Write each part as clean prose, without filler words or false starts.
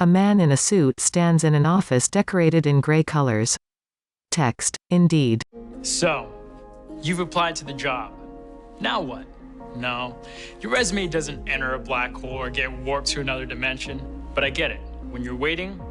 A man in a suit stands in an office decorated in gray colors. Text, Indeed. So, you've applied to the job. Now what? No, your resume doesn't enter a black hole or get warped to another dimension. But I get it. When you're waiting,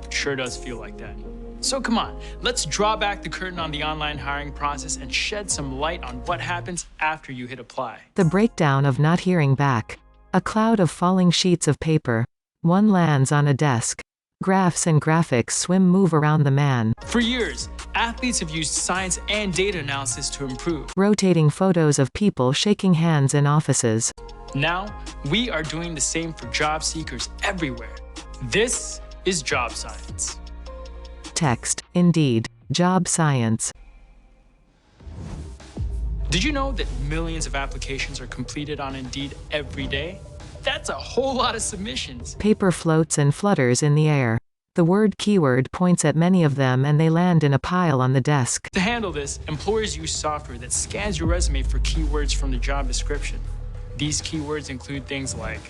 it sure does feel like that. So come on, let's draw back the curtain on the online hiring process and shed some light on what happens after you hit apply. The breakdown of not hearing back. A cloud of falling sheets of paper. One lands on a desk. Graphs and graphics move around the man. For years, athletes have used science and data analysis to improve. Rotating photos of people shaking hands in offices. Now, we are doing the same for job seekers everywhere. This is job science. Text, Indeed. Job science. Did you know that millions of applications are completed on Indeed every day? That's a whole lot of submissions. Paper floats and flutters in the air. The word keyword points at many of them and they land in a pile on the desk. To handle this, employers use software that scans your resume for keywords from the job description. These keywords include things like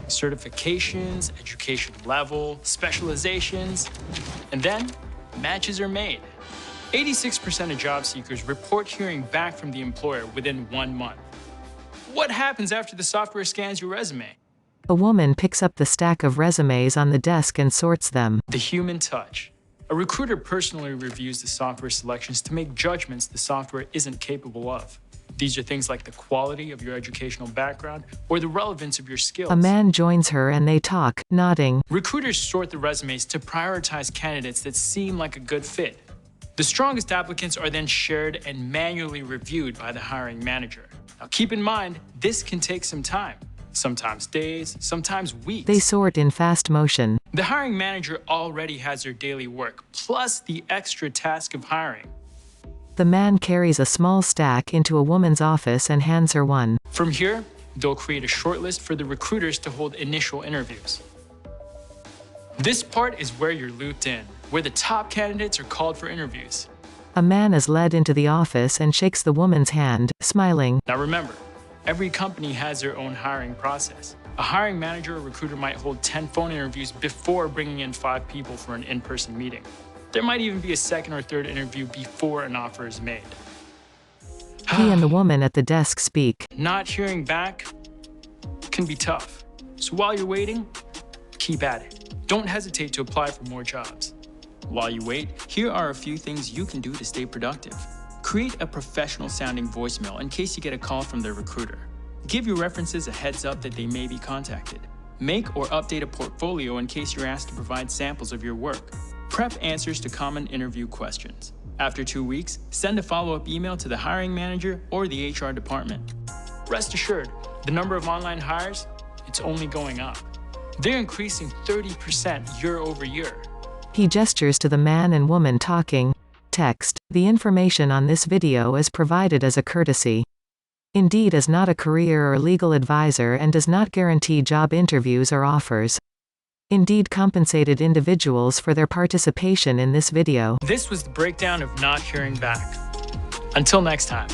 certifications, education level, specializations, and then matches are made. 86% of job seekers report hearing back from the employer within 1 month. What happens after the software scans your resume? A woman picks up the stack of resumes on the desk and sorts them. The human touch. A recruiter personally reviews the software selections to make judgments the software isn't capable of. These are things like the quality of your educational background or the relevance of your skills. A man joins her and they talk, nodding. Recruiters sort the resumes to prioritize candidates that seem like a good fit. The strongest applicants are then shared and manually reviewed by the hiring manager. Now keep in mind, this can take some time. Sometimes days, sometimes weeks. They sort in fast motion. The hiring manager already has their daily work, plus the extra task of hiring. The man carries a small stack into a woman's office and hands her one. From here, they'll create a shortlist for the recruiters to hold initial interviews. This part is where you're looped in, where the top candidates are called for interviews. A man is led into the office and shakes the woman's hand, smiling. Now remember, every company has their own hiring process. A hiring manager or recruiter might hold 10 phone interviews before bringing in 5 people for an in-person meeting. There might even be a second or third interview before an offer is made. He and the woman at the desk speak. Not hearing back can be tough. So while you're waiting, keep at it. Don't hesitate to apply for more jobs. While you wait, here are a few things you can do to stay productive. Create a professional-sounding voicemail in case you get a call from the recruiter. Give your references a heads up that they may be contacted. Make or update a portfolio in case you're asked to provide samples of your work. Prep answers to common interview questions. After 2 weeks, send a follow-up email to the hiring manager or the HR department. Rest assured, the number of online hires, it's only going up. They're increasing 30% year over year. He gestures to the man and woman talking. Text, the information on this video is provided as a courtesy. Indeed is not a career or legal advisor and does not guarantee job interviews or offers. Indeed compensated individuals for their participation in this video. This was the breakdown of not hearing back. Until next time.